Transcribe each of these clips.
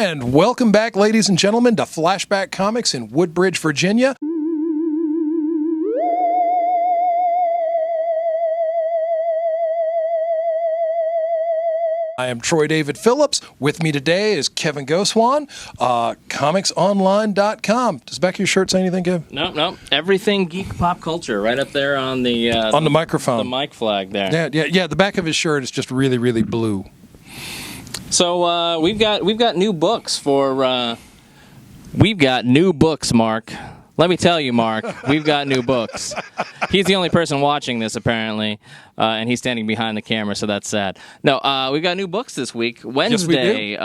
And welcome back, ladies and gentlemen, to Flashback Comics in Woodbridge, Virginia. I am Troy David Phillips. With me today is Kevin Goswan, ComicsOnline.com. Does the back of your shirt say anything, Kev? No. Everything geek pop culture right up there on the microphone. The mic flag there. Yeah. The back of his shirt is just really, really blue. So we've got new books for we've got new books, Mark. Let me tell you, Mark, we've got new books. He's the only person watching this, apparently, and he's standing behind the camera, so that's sad. No, we've got new books this week. Wednesday,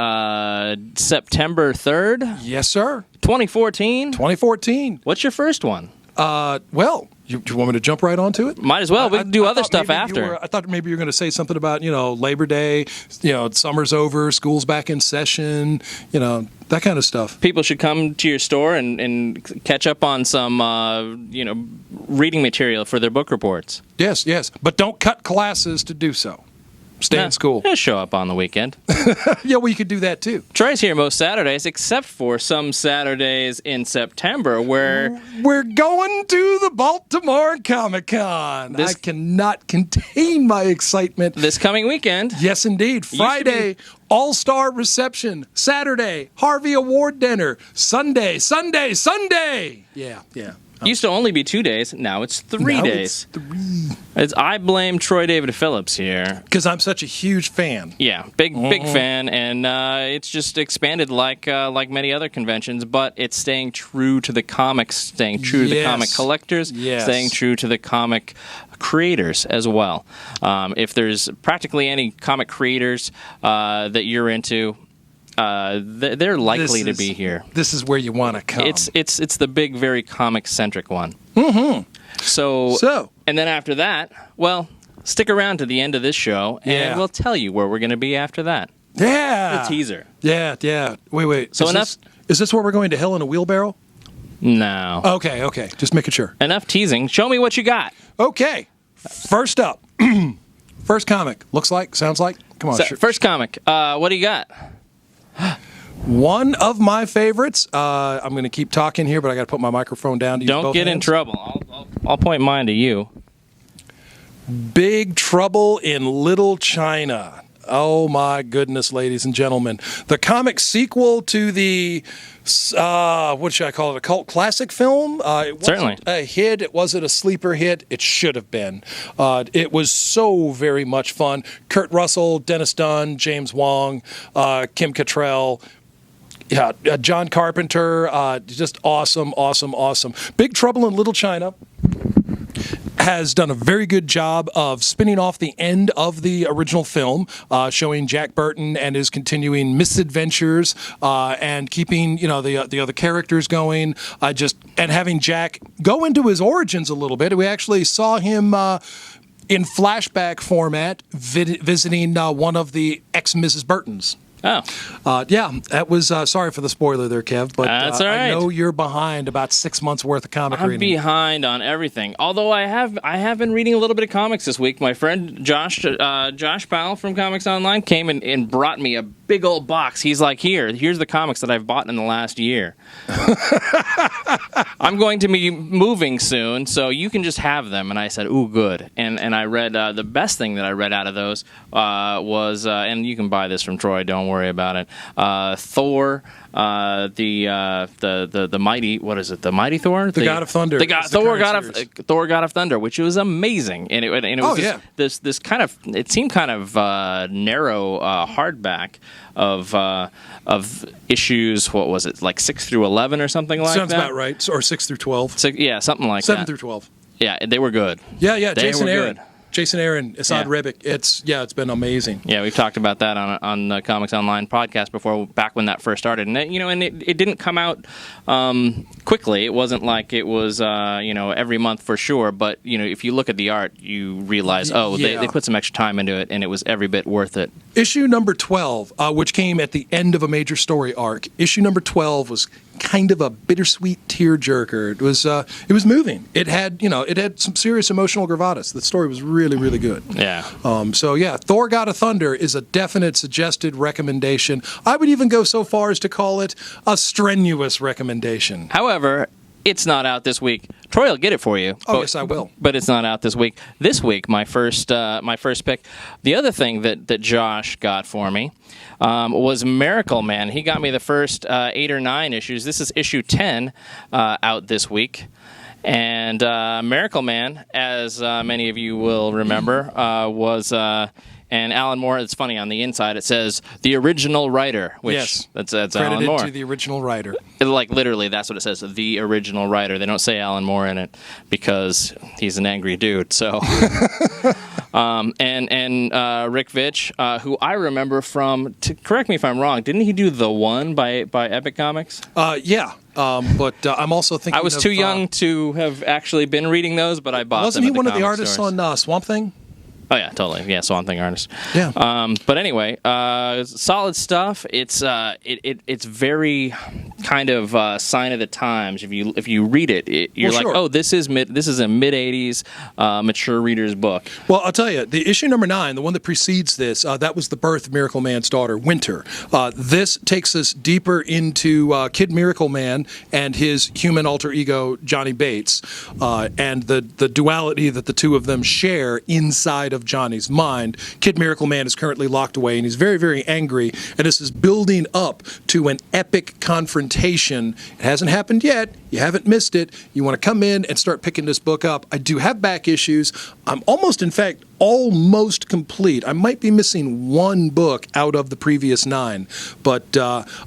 September 3rd. Yes, sir. 2014. 2014. What's your first one? Well, you want me to jump right onto it? Might as well. We can do other stuff after. I thought maybe you were going to say something about, Labor Day, summer's over, school's back in session, that kind of stuff. People should come to your store and catch up on some, reading material for their book reports. Yes. But don't cut classes to do so. Stay in school. He'll show up on the weekend. Yeah, well, you could do that, too. Troy's here most Saturdays, except for some Saturdays in September where... We're going to the Baltimore Comic-Con. I cannot contain my excitement. This coming weekend. Yes, indeed. Friday, All-Star Reception. Saturday, Harvey Award Dinner. Sunday. Yeah. Used to only be 2 days. Now it's 3 days. I blame Troy David Phillips here. Because I'm such a huge fan. Yeah, big fan, and it's just expanded like many other conventions, but it's staying true to the comics, staying true to the comic collectors, staying true to the comic creators as well. If there's practically any comic creators that you're into, they're likely to be here. This is where you want to come. It's the big, very comic-centric one. Mm-hmm. So, and then after that, well, stick around to the end of this show, and we'll tell you where we're going to be after that. Yeah. A teaser. Yeah. Wait. So is this where we're going to hell in a wheelbarrow? No. Okay. Just making sure. Enough teasing. Show me what you got. Okay. First up. First comic. Looks like, sounds like. Come on. First comic. What do you got? One of my favorites. I'm going to keep talking here, but I got to put my microphone down to use both Don't get in trouble. I'll point mine to you. Big Trouble in Little China. Oh my goodness, ladies and gentlemen. The comic sequel to the, what should I call it, a cult classic film? It wasn't Certainly. a hit. It wasn't a sleeper hit. It should have been. It was so very much fun. Kurt Russell, Dennis Dunn, James Wong, Kim Cattrall, John Carpenter, just awesome. Big Trouble in Little China has done a very good job of spinning off the end of the original film, showing Jack Burton and his continuing misadventures, and keeping the other characters going. And having Jack go into his origins a little bit. We actually saw him in flashback format visiting one of the ex-Mrs. Burtons. Oh. That was, sorry for the spoiler there, Kev, but that's all right. I know you're behind about 6 months worth of comic reading. I'm behind on everything. Although I have been reading a little bit of comics this week. My friend Josh Powell from Comics Online came and brought me a big old box. He's like, here's the comics that I've bought in the last year. I'm going to be moving soon, so you can just have them. And I said, ooh, good. And I read, the best thing that I read out of those was, and you can buy this from Troy, don't worry about it, Thor, the mighty, what is it, the mighty Thor? The God of Thunder. Thor God of Thunder, which was amazing. And it was this kind of, it seemed kind of narrow hardback of issues, what was it, like 6 through 11 or something like Sounds that? about right. Or 6 through 12. So, yeah, something like 7 that. 7 through 12. Yeah, they were good. Yeah, they Jason were Aaron. good. Jason Aaron, Assad Ribic. It's been amazing. Yeah, we've talked about that on the Comics Online podcast before, back when that first started, and it didn't come out quickly. It wasn't like it was every month for sure. But if you look at the art, you realize they put some extra time into it, and it was every bit worth it. Issue number 12, which came at the end of a major story arc. Issue number 12 was kind of a bittersweet tearjerker. It was moving. It had some serious emotional gravitas. The story was really, really good. Yeah. So yeah, Thor: God of Thunder is a definite suggested recommendation. I would even go so far as to call it a strenuous recommendation. However, it's not out this week. Troy will get it for you. Oh, yes, I will. But it's not out this week. This week, my first pick. The other thing that Josh got for me was Miracleman. He got me the first 8 or 9 issues. This is issue 10 out this week. And Miracleman, as many of you will remember, was... and Alan Moore, it's funny, on the inside it says, the original writer, which yes. that's Alan Credited Moore. to the original writer. Like, literally, that's what it says, the original writer. They don't say Alan Moore in it because he's an angry dude, so... and Rick Veitch, who I remember from, correct me if I'm wrong, didn't he do The One by Epic Comics? Yeah. But I'm also thinking I was too young to have actually been reading those, but I bought them. Wasn't he one of the comic artists stores. on Swamp Thing? Oh yeah, totally. Yeah, SwampThing artist. Yeah. But anyway, solid stuff. It's it's very kind of sign of the times. If you read it, you're like, oh, this is a mid '80s mature reader's book. Well, I'll tell you, the issue number 9, the one that precedes this, that was the birth of Miracleman's daughter, Winter. This takes us deeper into Kid Miracleman and his human alter ego, Johnny Bates, and the duality that the two of them share inside of Johnny's mind. Kid Miracleman is currently locked away, and he's very, very angry, and this is building up to an epic confrontation. It hasn't happened yet. You haven't missed it. You want to come in and start picking this book up. I do have back issues. I'm almost complete. I might be missing one book out of the previous 9, but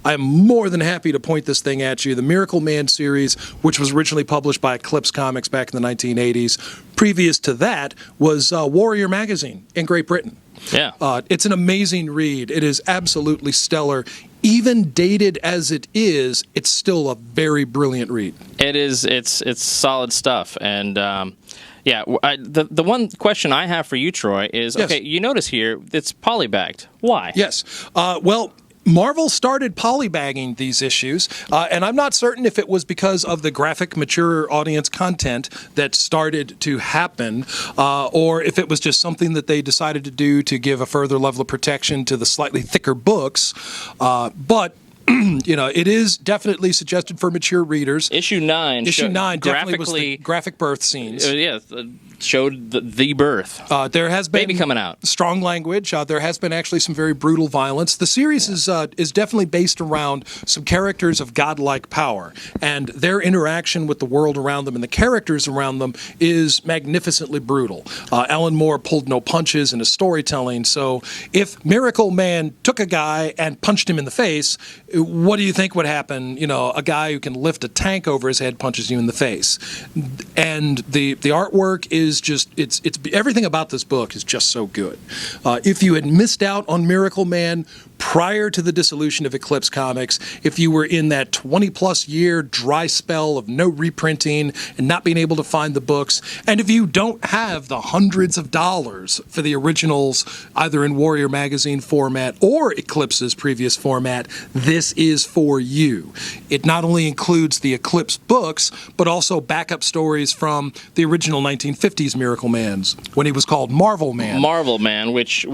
I'm more than happy to point this thing at you. The Miracleman series, which was originally published by Eclipse Comics back in the 1980s. Previous to that was Warrior Magazine in Great Britain. Yeah. It's an amazing read. It is absolutely stellar. Even dated as it is, it's still a very brilliant read. It is. It's solid stuff. And yeah, the one question I have for you, Troy, is, yes. Okay, you notice here it's polybagged. Why? Yes. Well, Marvel started polybagging these issues, and I'm not certain if it was because of the graphic, mature audience content that started to happen, or if it was just something that they decided to do to give a further level of protection to the slightly thicker books. But it is definitely suggested for mature readers. Issue 9 definitely was the graphic birth scenes. Showed the birth. There has been baby coming out. Strong language. There has been actually some very brutal violence. The series is definitely based around some characters of godlike power, and their interaction with the world around them and the characters around them is magnificently brutal. Alan Moore pulled no punches in his storytelling, so if Miracleman took a guy and punched him in the face, what do you think would happen? A guy who can lift a tank over his head punches you in the face. And the artwork is just, it's everything about this book is just so good. If you had missed out on Miracleman prior to the dissolution of Eclipse Comics, if you were in that 20-plus year dry spell of no reprinting and not being able to find the books, and if you don't have the hundreds of dollars for the originals, either in Warrior Magazine format or Eclipse's previous format, this is for you. It not only includes the Eclipse books, but also backup stories from the original 1950s Miraclemans, when he was called Marvelman. Marvelman, which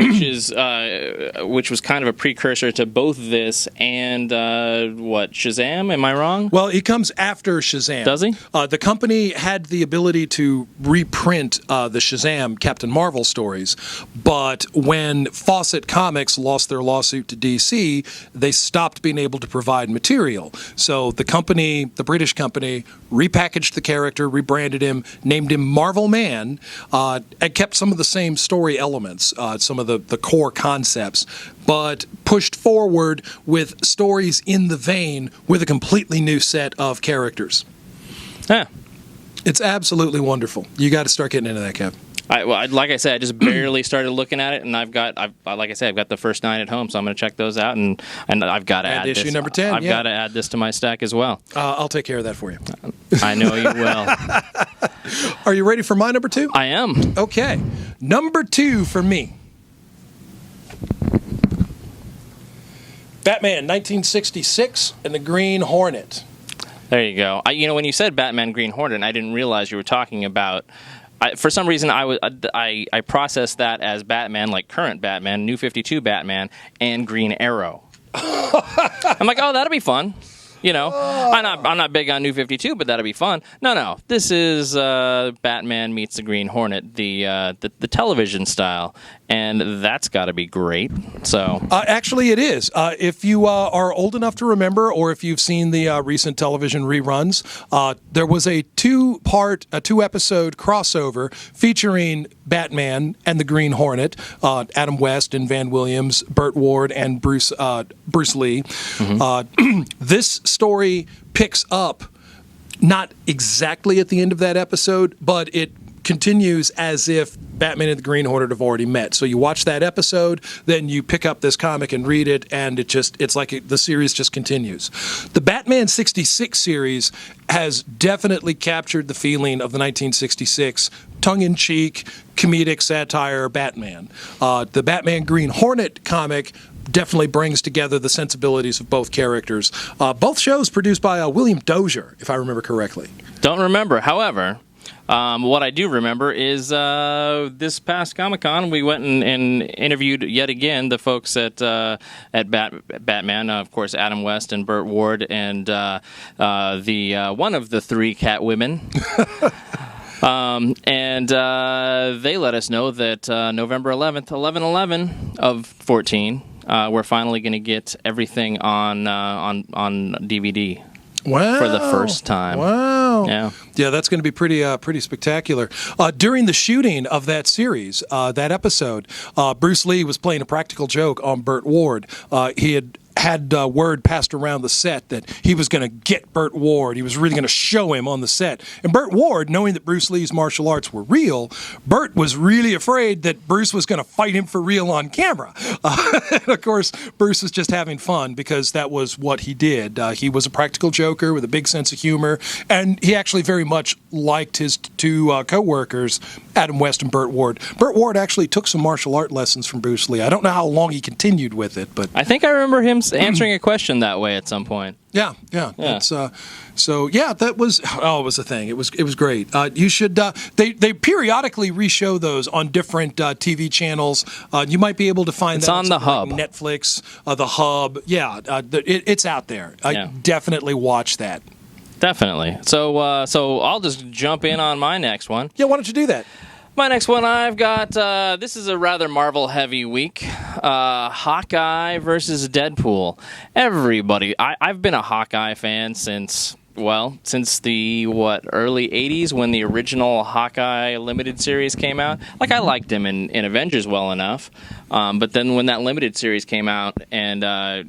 was kind of a precursor to both this and Shazam? Am I wrong? Well, he comes after Shazam. Does he? The company had the ability to reprint the Shazam Captain Marvel stories, but when Fawcett Comics lost their lawsuit to DC, they stopped being able to provide material. So the company, the British company, repackaged the character, rebranded him, named him Marvel Man, and kept some of the same story elements, some of the core concepts, but pushed forward with stories in the vein with a completely new set of characters. Yeah. It's absolutely wonderful. You got to start getting into that, Kev. Like I said, I just barely started looking at it, and I've got the first 9 at home, so I'm going to check those out, and I've got to add issue this. number 10. I've got to add this to my stack as well. I'll take care of that for you. I know you will. Are you ready for my number 2? I am. Okay. Number 2 for me. Batman 1966 and the Green Hornet. There you go. When you said Batman Green Hornet, I didn't realize you were talking about. For some reason, I processed that as Batman, like current Batman, New 52 Batman, and Green Arrow. I'm like, oh, that'll be fun. I'm not big on New 52, but that'll be fun. No, this is Batman meets the Green Hornet, the television style, and that's got to be great. So actually, it is. If you are old enough to remember, or if you've seen the recent television reruns, there was a two-episode crossover featuring Batman and the Green Hornet, Adam West and Van Williams, Burt Ward and Bruce Lee. Mm-hmm. This story picks up not exactly at the end of that episode, but it continues as if Batman and the Green Hornet have already met. So you watch that episode, then you pick up this comic and read it, and it's like the series just continues. The Batman 66 series has definitely captured the feeling of the 1966 tongue-in-cheek, comedic satire Batman. The Batman Green Hornet comic definitely brings together the sensibilities of both characters. Both shows produced by William Dozier, if I remember correctly. Don't remember. However, what I do remember is this past Comic-Con, we went and interviewed yet again the folks at Batman, of course, Adam West and Burt Ward, and the one of the three cat women. And they let us know that November 11th, 11/11 of 14, we're finally going to get everything on DVD. Wow. For the first time. Wow. Yeah, that's going to be pretty spectacular. During the shooting of that series, that episode, Bruce Lee was playing a practical joke on Burt Ward. He had word passed around the set that he was going to get Burt Ward. He was really going to show him on the set. And Burt Ward, knowing that Bruce Lee's martial arts were real, Burt was really afraid that Bruce was going to fight him for real on camera. And of course, Bruce was just having fun because that was what he did. He was a practical joker with a big sense of humor, and he actually very much liked his two co-workers, Adam West and Burt Ward. Burt Ward actually took some martial art lessons from Bruce Lee. I don't know how long he continued with it, but I think I remember him answering a question that way at some point. Yeah. That's, that was it was a thing. It was great. You should they periodically reshow those on different TV channels. You might be able to find that on the Hub, like Netflix, the Hub. Yeah, it's out there. Definitely watch that. Definitely. So I'll just jump in on my next one. Yeah, why don't you do that? My next one I've got, this is a rather Marvel-heavy week, Hawkeye versus Deadpool. Everybody, I've been a Hawkeye fan since the, early 80s when the original Hawkeye limited series came out. Like, I liked him in Avengers well enough. But then when that limited series came out, and I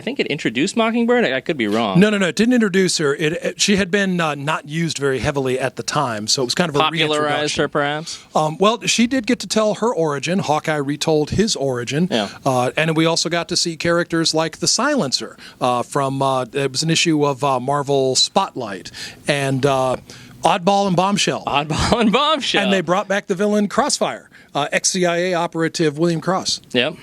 think it introduced Mockingbird. I could be wrong. No, it didn't introduce her. She had been not used very heavily at the time, so it was kind of a popularized her, perhaps. Well, she did get to tell her origin. Hawkeye retold his origin, and we also got to see characters like the Silencer from. It was an issue of Marvel Spotlight and Oddball and Bombshell. And they brought back the villain Crossfire. Ex-CIA operative William Cross. Yep.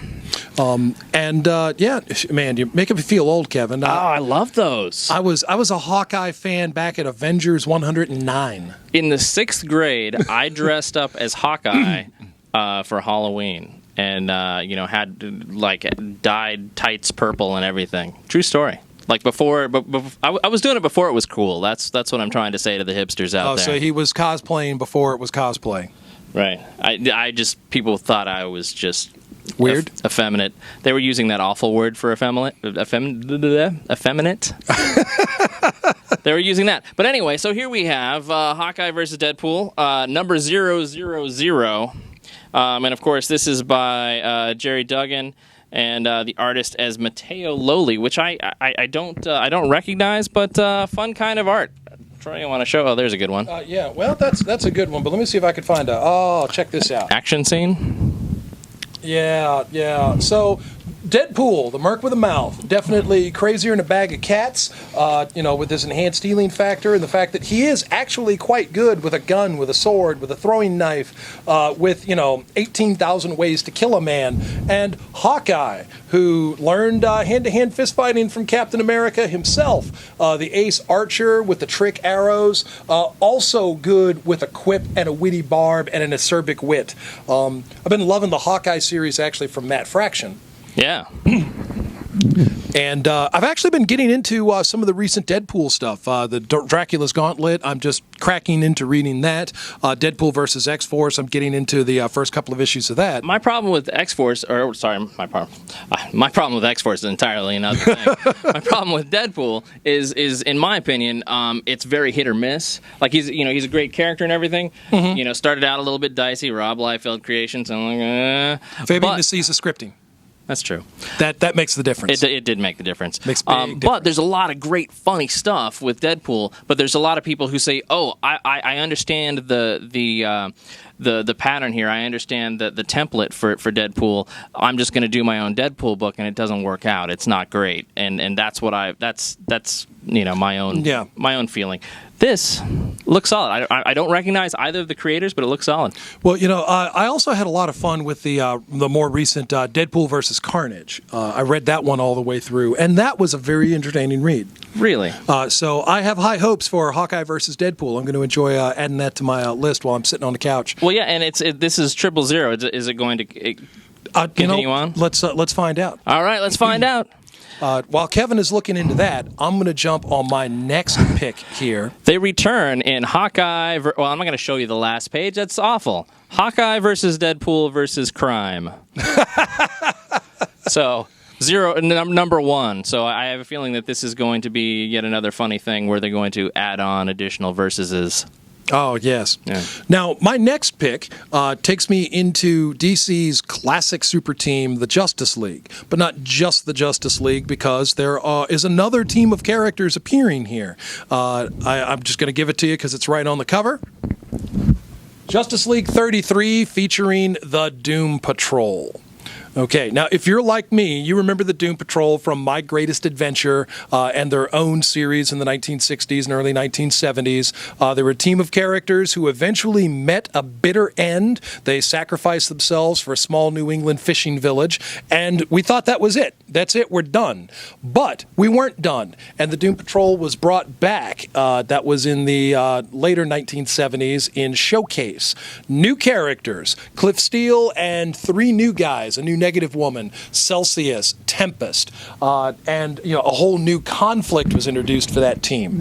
Man, you make me feel old, Kevin. I love those. I was a Hawkeye fan back at Avengers 109. In the 6th grade, I dressed up as Hawkeye for Halloween, and had dyed tights purple and everything. True story. Like before, but I was doing it before it was cool. That's what I'm trying to say to the hipsters out there. So he was cosplaying before it was cosplay. Right. I just, people thought I was just weird, effeminate. They were using that awful word for effeminate. Effeminate. They were using that. But anyway, so here we have Hawkeye versus Deadpool, number 000. And of course, this is by Jerry Duggan and the artist as Matteo Loli, which I don't recognize, but fun kind of art. Troy, you want to show? Oh, there's a good one. Well, that's a good one. But let me see if I could find check this out. Action scene. Yeah. So Deadpool, the merc with a mouth, definitely crazier in a bag of cats, with his enhanced healing factor and the fact that he is actually quite good with a gun, with a sword, with a throwing knife, with 18,000 ways to kill a man. And Hawkeye, who learned hand-to-hand fist fighting from Captain America himself, the ace archer with the trick arrows, also good with a quip and a witty barb and an acerbic wit. I've been loving the Hawkeye series actually from Matt Fraction. Yeah. And I've actually been getting into some of the recent Deadpool stuff. The Dracula's Gauntlet, I'm just cracking into reading that. Deadpool versus X-Force, I'm getting into the first couple of issues of that. My problem with X-Force, my problem with X-Force is entirely another thing. My problem with Deadpool is in my opinion, it's very hit or miss. Like he's a great character and everything. Mm-hmm. Started out a little bit dicey, Rob Liefeld creations, and I'm like, Fabian DeCisa scripting. That's true. That makes the difference. It did make the difference. Makes big difference. But there's a lot of great, funny stuff with Deadpool. But there's a lot of people who say, "Oh, I understand the pattern here. I understand the template for Deadpool. I'm just going to do my own Deadpool book, and it doesn't work out. It's not great." And that's what that's my own feeling. This looks solid. I don't recognize either of the creators, but it looks solid. Well, I also had a lot of fun with the more recent Deadpool versus Carnage. I read that one all the way through, and that was a very entertaining read. Really? So I have high hopes for Hawkeye versus Deadpool. I'm going to enjoy adding that to my list while I'm sitting on the couch. Well, yeah, and this is 000. Is it going to continue on? Let's find out. All right, let's find out. While Kevin is looking into that, I'm going to jump on my next pick here. They return in Hawkeye. I'm not going to show you the last page. That's awful. Hawkeye versus Deadpool versus crime. So, number 1. So I have a feeling that this is going to be yet another funny thing where they're going to add on additional versuses. Oh, yes. Yeah. Now, my next pick takes me into DC's classic super team, the Justice League. But not just the Justice League, because there is another team of characters appearing here. I'm just going to give it to you because it's right on the cover. Justice League 33 featuring the Doom Patrol. Okay, now if you're like me, you remember the Doom Patrol from My Greatest Adventure and their own series in the 1960s and early 1970s. They were a team of characters who eventually met a bitter end. They sacrificed themselves for a small New England fishing village, and we thought that was it. That's it, we're done. But we weren't done, and the Doom Patrol was brought back. That was in the later 1970s in Showcase. New characters, Cliff Steele and 3 new guys, a new Negative Woman, Celsius, Tempest, and a whole new conflict was introduced for that team.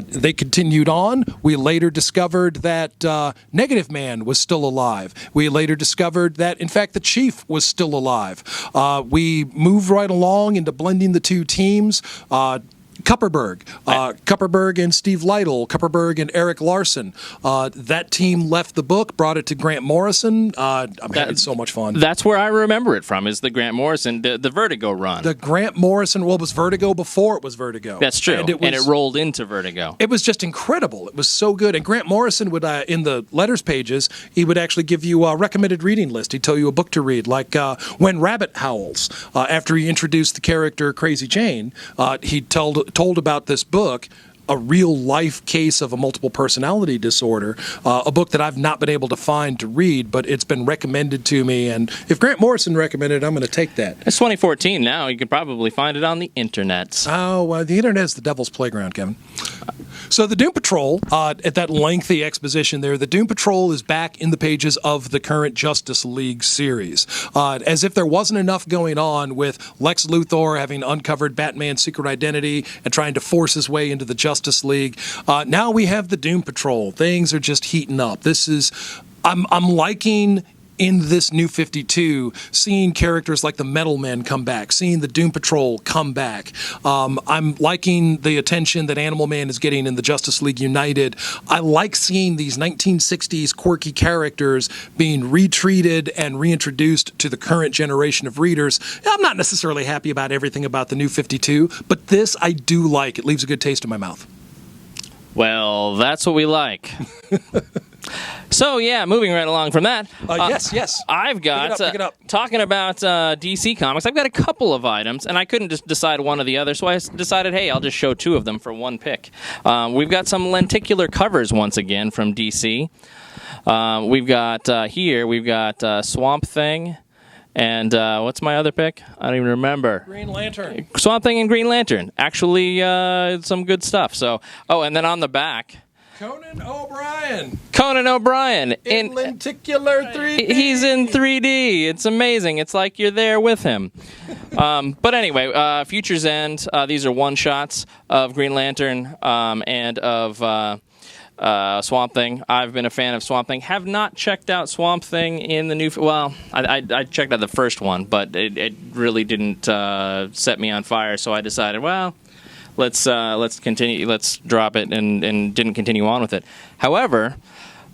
They continued on. We later discovered that Negative Man was still alive. We later discovered that, in fact, the Chief was still alive. We moved right along into blending the two teams. Kupperberg and Steve Lytle, Kupperberg and Eric Larson. That team left the book, brought it to Grant Morrison. I'm having so much fun. That's where I remember it from, is the Grant Morrison, the Vertigo run. The Grant Morrison, well, it was Vertigo before it was Vertigo. That's true, and it rolled into Vertigo. It was just incredible. It was so good. And Grant Morrison would, in the letters pages, he would actually give you a recommended reading list. He'd tell you a book to read, like When Rabbit Howls. After he introduced the character Crazy Jane, he told about this book, a real-life case of a multiple personality disorder, a book that I've not been able to find to read, but it's been recommended to me, and if Grant Morrison recommended it, I'm going to take that. It's 2014 now. You can probably find it on the internet. Oh, the internet is the devil's playground, Kevin. So the Doom Patrol, at that lengthy exposition there, the Doom Patrol is back in the pages of the current Justice League series. As if there wasn't enough going on with Lex Luthor having uncovered Batman's secret identity and trying to force his way into the Justice League. Now we have the Doom Patrol. Things are just heating up. I'm liking in this new 52, seeing characters like the Metal Men come back, seeing the Doom Patrol come back. I'm liking the attention that Animal Man is getting in the Justice League United. I like seeing these 1960s quirky characters being retreated and reintroduced to the current generation of readers. I'm not necessarily happy about everything about the new 52, but this I do like. It leaves a good taste in my mouth. Well, that's what we like. So yeah, moving right along from that. Yes. I've got pick it up. Talking about DC Comics. I've got a couple of items, and I couldn't just decide one or the other, so I decided, hey, I'll just show two of them for one pick. We've got some lenticular covers once again from DC. We've got Swamp Thing. And what's my other pick? I don't even remember. Green Lantern. Swamp Thing and Green Lantern. Actually, some good stuff. So, and then on the back, Conan O'Brien. In lenticular 3D. He's in 3D. It's amazing. It's like you're there with him. But anyway, Future's End. These are one-shots of Green Lantern and of Swamp Thing. I've been a fan of Swamp Thing. Have not checked out Swamp Thing in the new... Well, I checked out the first one, but it really didn't set me on fire, so I decided, well, let's continue. Let's drop it, and didn't continue on with it. However...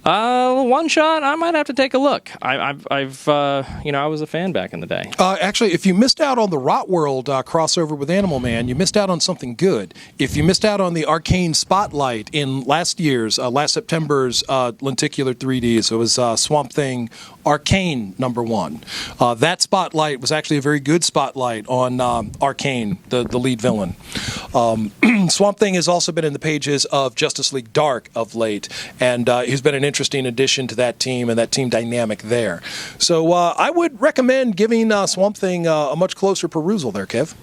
one shot, I might have to take a look. I was a fan back in the day. Actually, if you missed out on the Rot World crossover with Animal Man, you missed out on something good. If you missed out on the Arcane Spotlight in last September's lenticular 3Ds, it was Swamp Thing Arcane #1. That spotlight was actually a very good spotlight on Arcane, the lead villain. Swamp Thing has also been in the pages of Justice League Dark of late, and he's been an interesting addition to that team and that team dynamic there. So I would recommend giving Swamp Thing a much closer perusal there, Kev.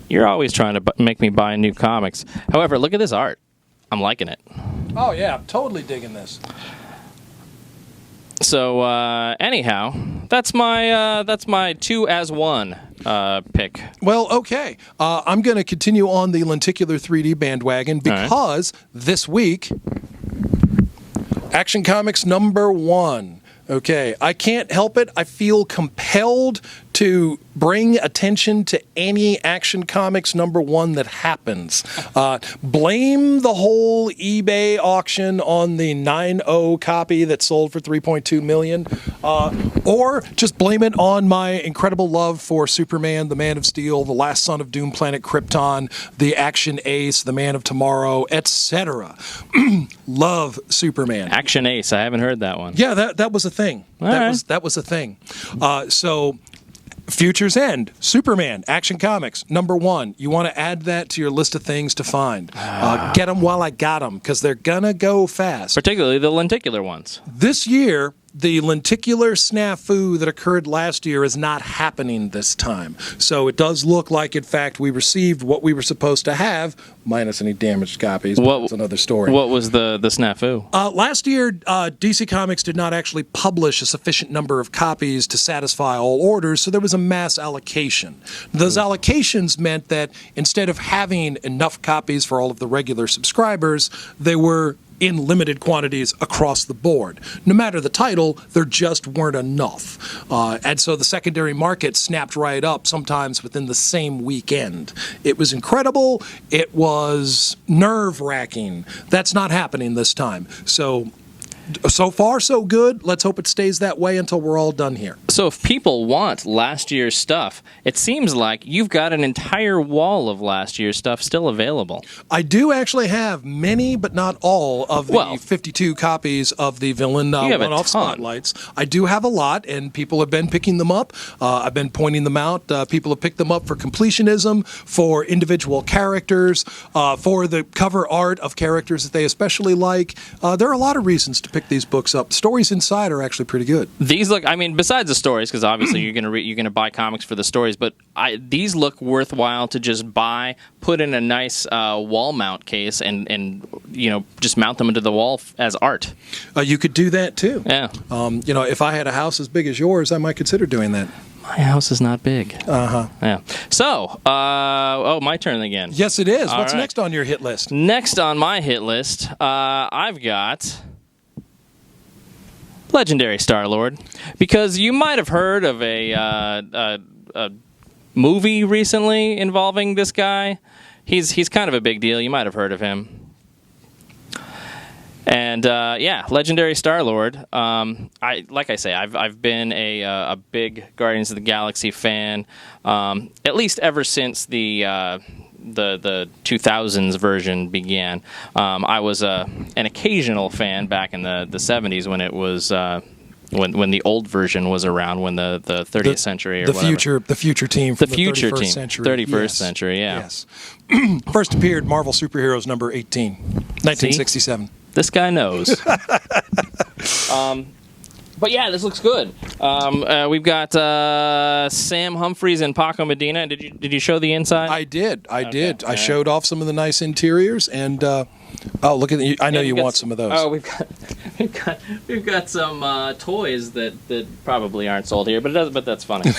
You're always trying to make me buy new comics. However, look at this art. I'm liking it. Oh, yeah, I'm totally digging this. So anyhow, that's my 2 as 1 pick. Well, okay. I'm going to continue on the lenticular 3D bandwagon because this week, Action Comics #1. Okay, I can't help it. I feel compelled to bring attention to any Action Comics #1 that happens. Blame the whole eBay auction on the 9.0 copy that sold for $3.2 million, or just blame it on my incredible love for Superman, the Man of Steel, the Last Son of Doom Planet Krypton, the Action Ace, the Man of Tomorrow, etc. Love Superman. Action Ace. I haven't heard that one. Yeah, that was a thing. That was a thing. So Future's End, Superman, Action Comics, #1. You want to add that to your list of things to find. Get them while I got them, because they're going to go fast. Particularly the lenticular ones. This year, the lenticular snafu that occurred last year is not happening this time. So it does look like, in fact, we received what we were supposed to have, minus any damaged copies. That's another story. What was the snafu? Last year, DC Comics did not actually publish a sufficient number of copies to satisfy all orders, so there was a mass allocation. Those allocations meant that instead of having enough copies for all of the regular subscribers, they were in limited quantities across the board. No matter the title, there just weren't enough. And so the secondary market snapped right up, sometimes within the same weekend. It was incredible. It was nerve-wracking. That's not happening this time. So far, so good. Let's hope it stays that way until we're all done here. So if people want last year's stuff, it seems like you've got an entire wall of last year's stuff still available. I do actually have many, but not all, of the 52 copies of the villain one-off spotlights. I do have a lot, and people have been picking them up. I've been pointing them out. People have picked them up for completionism, for individual characters, for the cover art of characters that they especially like. There are a lot of reasons to pick these books up. Stories inside are actually pretty good. These look, I mean, besides the stories, because obviously you're gonna buy comics for the stories, but these look worthwhile to just buy, put in a nice wall mount case, and just mount them into the wall as art. You could do that too. Yeah. If I had a house as big as yours, I might consider doing that. My house is not big. Yeah. So, my turn again. Yes, it is. All What's right. next on your hit list? Next on my hit list, I've got Legendary Starlord, because you might have heard of a movie recently involving this guy. He's kind of a big deal. You might have heard of him. And Legendary Starlord. I've been a big Guardians of the Galaxy fan, at least ever since the the 2000s version began. I was an occasional fan back in the 70s when it was. When the old version was around, when the 30th century or the whatever. the future team from the 31st century. 31st century, yeah. Yes. First appeared Marvel Superheroes number 18, 1967. See? This guy knows. But yeah, this looks good. We've got Sam Humphries and Paco Medina. Did you show the inside? I did. I showed off some of the nice interiors, and look at I know you want some of those. Oh, we've got some toys that probably aren't sold here, but that's funny.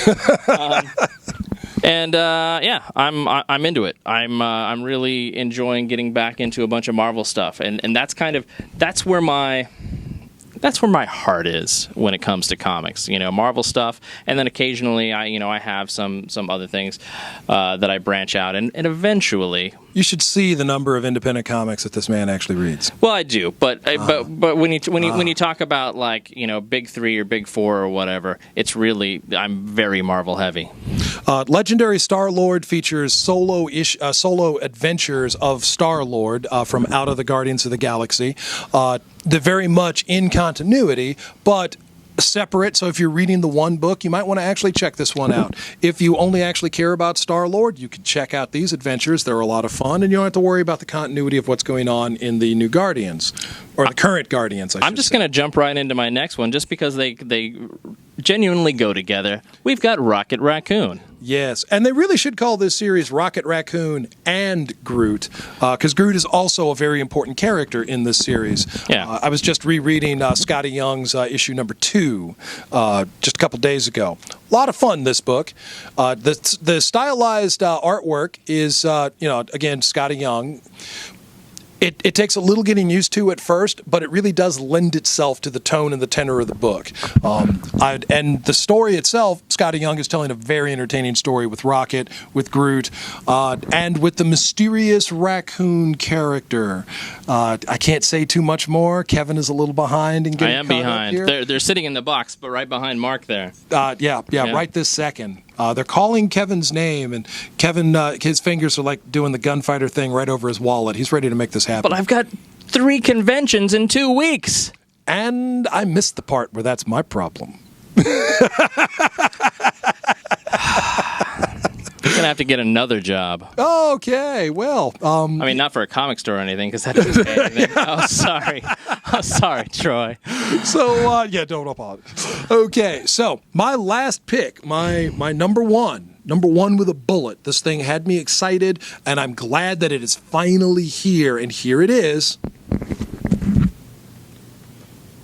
I'm into it. I'm really enjoying getting back into a bunch of Marvel stuff, and that's where my heart is when it comes to comics. Marvel stuff, and then occasionally I have some other things that I branch out, and eventually. You should see the number of independent comics that this man actually reads. Well, I do, but when you talk about big three or big four or whatever, it's really I'm very Marvel heavy. Legendary Starlord features solo adventures of Starlord from Out of the Guardians of the Galaxy. They're very much in continuity, but separate. So if you're reading the one book, you might want to actually check this one out. If you only actually care about Starlord, you can check out these adventures. They're a lot of fun, and you don't have to worry about the continuity of what's going on in the new Guardians, or the current Guardians, I'm just going to jump right into my next one, just because they genuinely go together. We've got Rocket Raccoon. Yes, and they really should call this series Rocket Raccoon and Groot, because Groot is also a very important character in this series. Yeah. I was just rereading Scotty Young's issue number 2 just a couple days ago. A lot of fun, this book. The stylized artwork is, again, Scotty Young. It takes a little getting used to at first, but it really does lend itself to the tone and the tenor of the book. And the story itself, Scotty Young is telling a very entertaining story with Rocket, with Groot, and with the mysterious raccoon character. I can't say too much more. Kevin is a little behind in getting caught up here. They're sitting in the box, but right behind Mark there. Yeah, right this second. They're calling Kevin's name, and Kevin, his fingers are like doing the gunfighter thing right over his wallet. He's ready to make this happen. But I've got 3 conventions in 2 weeks. And I missed the part where that's my problem. You're going to have to get another job. Okay, well. I mean, not for a comic store or anything, because that doesn't pay anything. Oh, sorry. Oh, sorry, Troy. So, don't apologize. Okay, so my last pick, my number one with a bullet. This thing had me excited, and I'm glad that it is finally here, and here it is.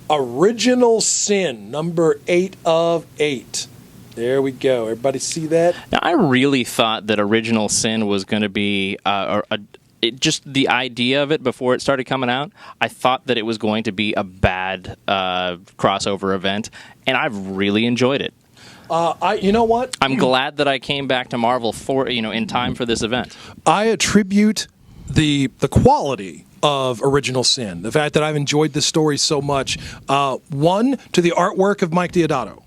Original Sin, number 8 of 8. There we go. Everybody see that? Now, I really thought that Original Sin was going to be just the idea of it before it started coming out. I thought that it was going to be a bad crossover event, and I've really enjoyed it. You know what? I'm glad that I came back to Marvel in time for this event. I attribute the quality of Original Sin, the fact that I've enjoyed this story so much. 1, to the artwork of Mike Deodato.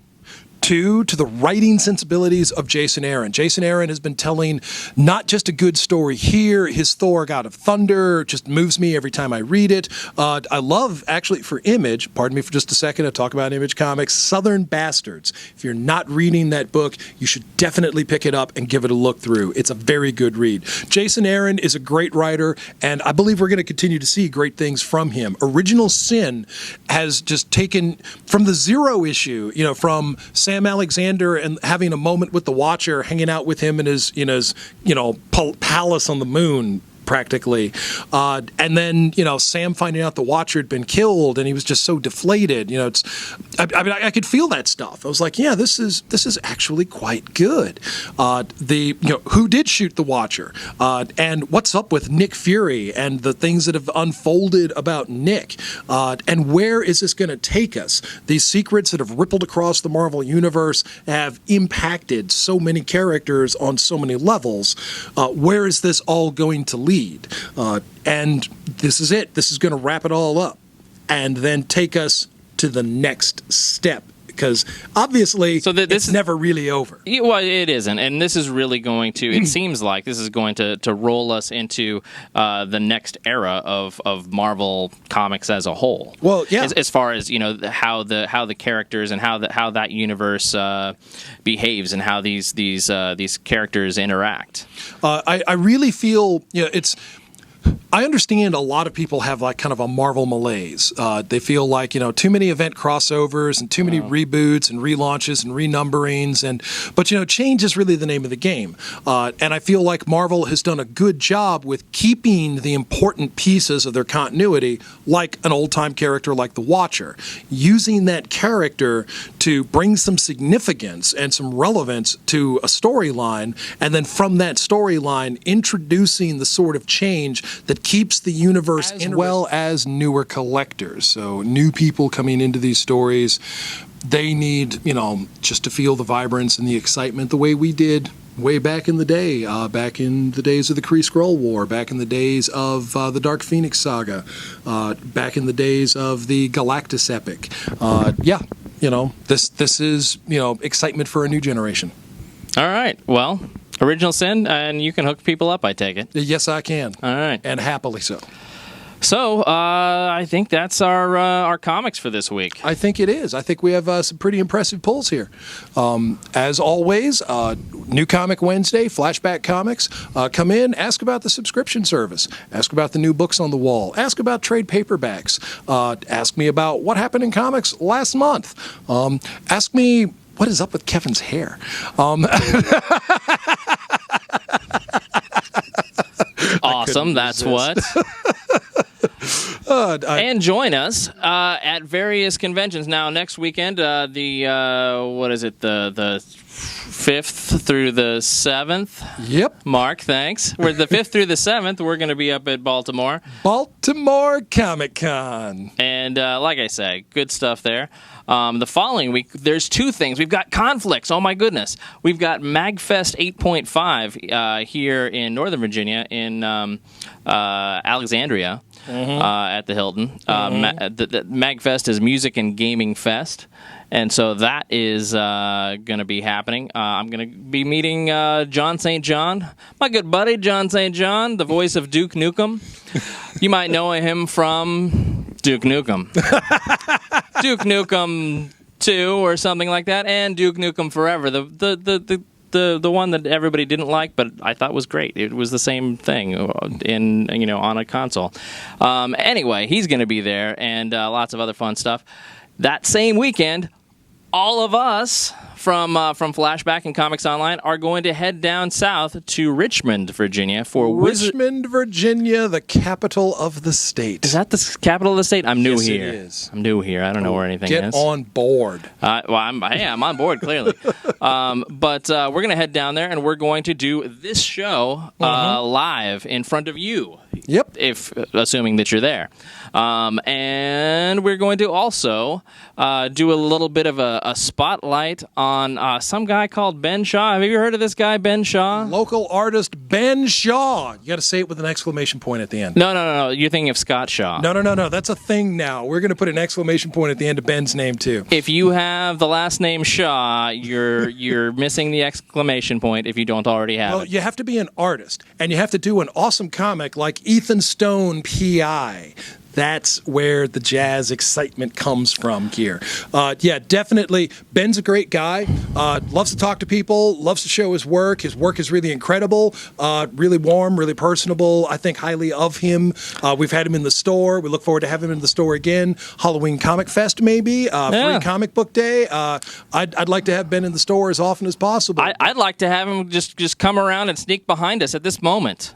2, to the writing sensibilities of Jason Aaron. Jason Aaron has been telling not just a good story here. His Thor, God of Thunder, just moves me every time I read it. I love, actually, for Image, pardon me for just a second, I talk about Image Comics, Southern Bastards. If you're not reading that book, you should definitely pick it up and give it a look through. It's a very good read. Jason Aaron is a great writer, and I believe we're going to continue to see great things from him. Original Sin has just taken, from the 0 issue, from Sam Alexander and having a moment with the Watcher, hanging out with him in his palace on the moon, practically. And then, Sam finding out the Watcher had been killed, and he was just so deflated. I could feel that stuff. I was like, yeah, this is actually quite good. Who did shoot the Watcher? And what's up with Nick Fury and the things that have unfolded about Nick? And where is this going to take us? These secrets that have rippled across the Marvel Universe have impacted so many characters on so many levels. Where is this all going to lead? And this is it. This is going to wrap it all up and then take us to the next step, because obviously it's never really over. Well, it isn't, and this is really going to. It seems like this is going to roll us into the next era of Marvel comics as a whole. Well, yeah. As far as how the characters and how that universe behaves and how these characters interact. I really feel it's. I understand a lot of people have like kind of a Marvel malaise. They feel like, too many event crossovers and too many reboots and relaunches and renumberings. But change is really the name of the game. And I feel like Marvel has done a good job with keeping the important pieces of their continuity, like an old-time character like the Watcher, using that character to bring some significance and some relevance to a storyline, and then from that storyline introducing the sort of change that keeps the universe as well as newer collectors. So new people coming into these stories, they need, just to feel the vibrance and the excitement the way we did way back in the day, back in the days of the Kree Skrull War, back in the days of the Dark Phoenix saga, back in the days of the Galactus epic. This is, excitement for a new generation. All right. Well, Original Sin, and you can hook people up, I take it. Yes, I can. All right. And happily so. So, I think that's our comics for this week. I think it is. I think we have some pretty impressive pulls here. As always, New Comic Wednesday, Flashback Comics. Come in, ask about the subscription service. Ask about the new books on the wall. Ask about trade paperbacks. Ask me about what happened in comics last month. Ask me what is up with Kevin's hair. Awesome. That's what. And join us at various conventions. Now, next weekend, the 5th through the 7th. Yep. Mark, thanks. We're the 5th through the 7th. We're going to be up at Baltimore. Baltimore Comic Con. And like I say, good stuff there. The following week, there's two things. We've got conflicts. Oh, my goodness. We've got MagFest 8.5 here in Northern Virginia in Alexandria at the Hilton. The MagFest is Music and Gaming Fest. And so that is going to be happening. I'm going to be meeting John St. John, my good buddy John St. John, the voice of Duke Nukem. You might know him from Duke Nukem. Duke Nukem 2 or something like that, and Duke Nukem Forever, the one that everybody didn't like, but I thought was great. It was the same thing on a console. Anyway, he's going to be there, and lots of other fun stuff. That same weekend, all of us from Flashback and Comics Online are going to head down south to Richmond, Virginia for Richmond, Virginia, the capital of the state. Is that the capital of the state? I'm new yes, here. It is. I'm new here. I don't know where anything is. Get on board. I'm on board, clearly. But we're going to head down there, and we're going to do this show live in front of you. Yep. If assuming that you're there. And we're going to also do a little bit of a spotlight on some guy called Ben Shaw. Have you heard of this guy, Ben Shaw? Local artist Ben Shaw. You got to say it with an exclamation point at the end. No. You're thinking of Scott Shaw. No. That's a thing now. We're going to put an exclamation point at the end of Ben's name, too. If you have the last name Shaw, you're missing the exclamation point if you don't already have it. Well, you have to be an artist, and you have to do an awesome comic like Ethan Stone P.I. That's where the jazz excitement comes from here. Yeah, definitely. Ben's a great guy. Loves to talk to people. Loves to show his work. His work is really incredible. Really warm, really personable. I think highly of him. We've had him in the store. We look forward to having him in the store again. Halloween Comic Fest, maybe. Free Comic Book Day. I'd like to have Ben in the store as often as possible. I'd like to have him just come around and sneak behind us at this moment.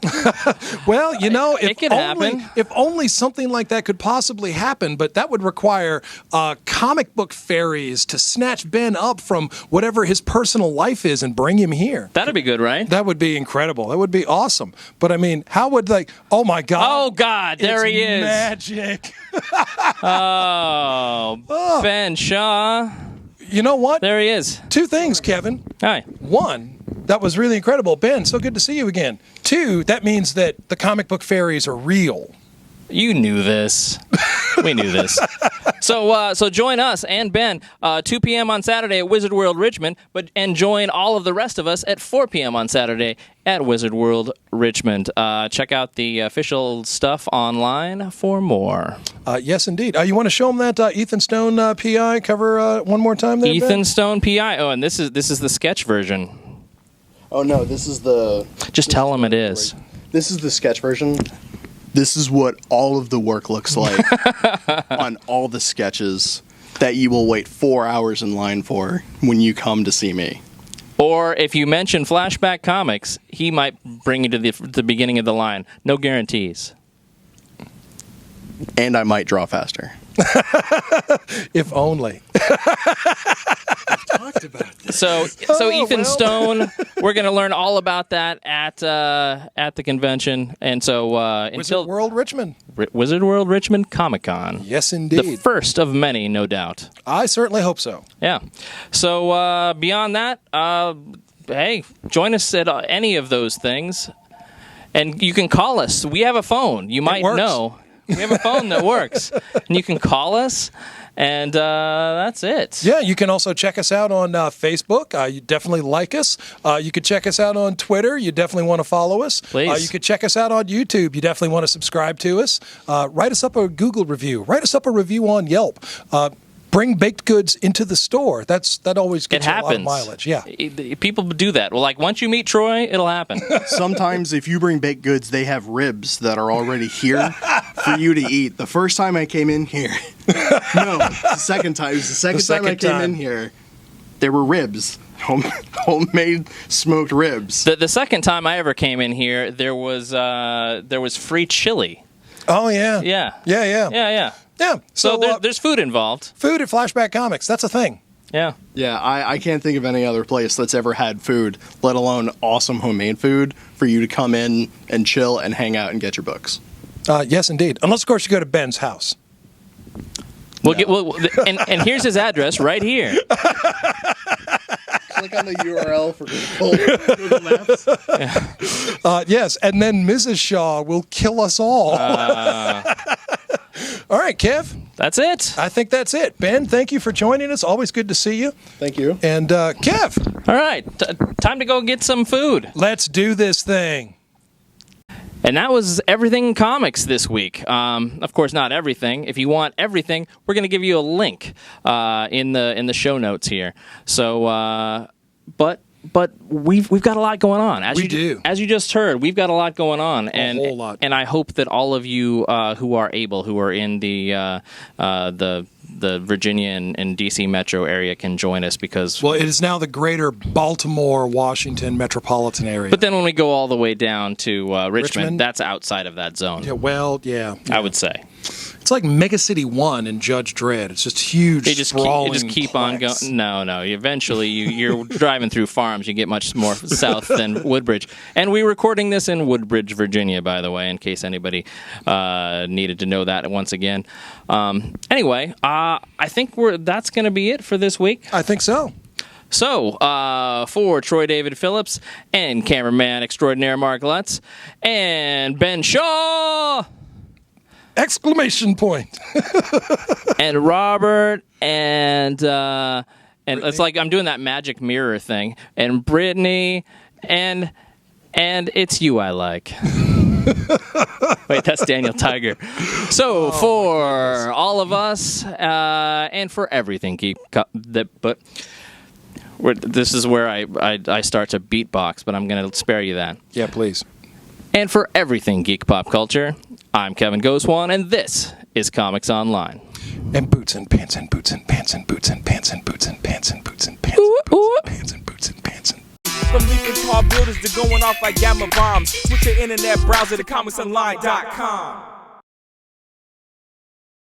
Well, it could happen. If only something like that could possibly happen, but that would require comic book fairies to snatch Ben up from whatever his personal life is and bring him here. That'd be good, right? That would be incredible. That would be awesome. But I mean, how would oh my God. Oh God, there he is. Magic. Ben Shaw. You know what? There he is. Two things, Kevin. Hi. One, that was really incredible. Ben, so good to see you again. Two, that means that the comic book fairies are real. You knew this. We knew this. So join us and Ben 2 p.m. on Saturday at Wizard World Richmond, and join all of the rest of us at 4 p.m. on Saturday at Wizard World Richmond. Check out the official stuff online for more. Yes, indeed. You want to show them that Ethan Stone PI cover one more time there, Ethan Ben? Stone PI. Oh, and this is the sketch version. Oh, no, this is the... Just tell them it is. This is the sketch version. This is what all of the work looks like on all the sketches that you will wait 4 hours in line for when you come to see me. Or if you mention Flashback Comics, he might bring you to the beginning of the line. No guarantees. And I might draw faster. If only. I've talked about this. So Ethan Stone, we're going to learn all about that at the convention. And so Wizard World Richmond. Wizard World Richmond Comic-Con. Yes, indeed. The first of many, no doubt. I certainly hope so. Yeah. So beyond that, hey, join us at any of those things. And you can call us. We have a phone. You might know. We have a phone that works. And you can call us, and that's it. Yeah, you can also check us out on Facebook. You definitely like us. You could check us out on Twitter. You definitely want to follow us. Please. You could check us out on YouTube. You definitely want to subscribe to us. Write us up a Google review. Write us up a review on Yelp. Bring baked goods into the store. That always gets you a lot of mileage. Yeah, people do that. Well, like once you meet Troy, it'll happen. Sometimes if you bring baked goods, they have ribs that are already here for you to eat. The first time I came in here, no, the second time. It was the second time I came in here. There were ribs, homemade smoked ribs. The second time I ever came in here, there was free chili. Oh yeah. Yeah. Yeah. So there's food involved. Food at Flashback Comics. That's a thing. Yeah. Yeah, I can't think of any other place that's ever had food, let alone awesome homemade food, for you to come in and chill and hang out and get your books. Yes, indeed. Unless, of course, you go to Ben's house. And here's his address right here. Click on the URL for Google Maps. Yes, and then Mrs. Shaw will kill us all. All right, Kev. That's it. I think that's it. Ben, thank you for joining us. Always good to see you. Thank you. And Kev. All right. Time to go get some food. Let's do this thing. And that was everything comics this week. Of course, not everything. If you want everything, we're going to give you a link in the show notes here. So, but we've got a lot going on. As you just heard, we've got a lot going on, a whole lot. And I hope that all of you who are in the Virginia and D.C. metro area can join us, because... Well, it is now the greater Baltimore, Washington metropolitan area. But then when we go all the way down to Richmond, that's outside of that zone. Yeah, well, yeah. I would say. It's like Mega City 1 in Judge Dredd. It's just huge, sprawling. You just keep on going. No. Eventually, you're driving through farms. You get much more south than Woodbridge. And we're recording this in Woodbridge, Virginia, by the way, in case anybody needed to know that once again. Anyway, I think that's going to be it for this week. I think so. So, for Troy David Phillips and cameraman extraordinaire Mark Lutz and Ben Shaw... Exclamation point. And Robert and it's like I'm doing that magic mirror thing, and Brittany and it's you I like. Wait, that's Daniel Tiger. So for all of us and for everything geek, this is where I start to beatbox, but I'm going to spare you that. Yeah, please. And for everything geek pop culture, I'm Kevin Goswan, and this is Comics Online. And boots and pants and boots and pants and boots and pants and boots and pants and boots and pants and boots and pants and boots and pants and. From leaking tall buildings to going off like gamma bombs, switch your internet browser to ComicsOnline.com.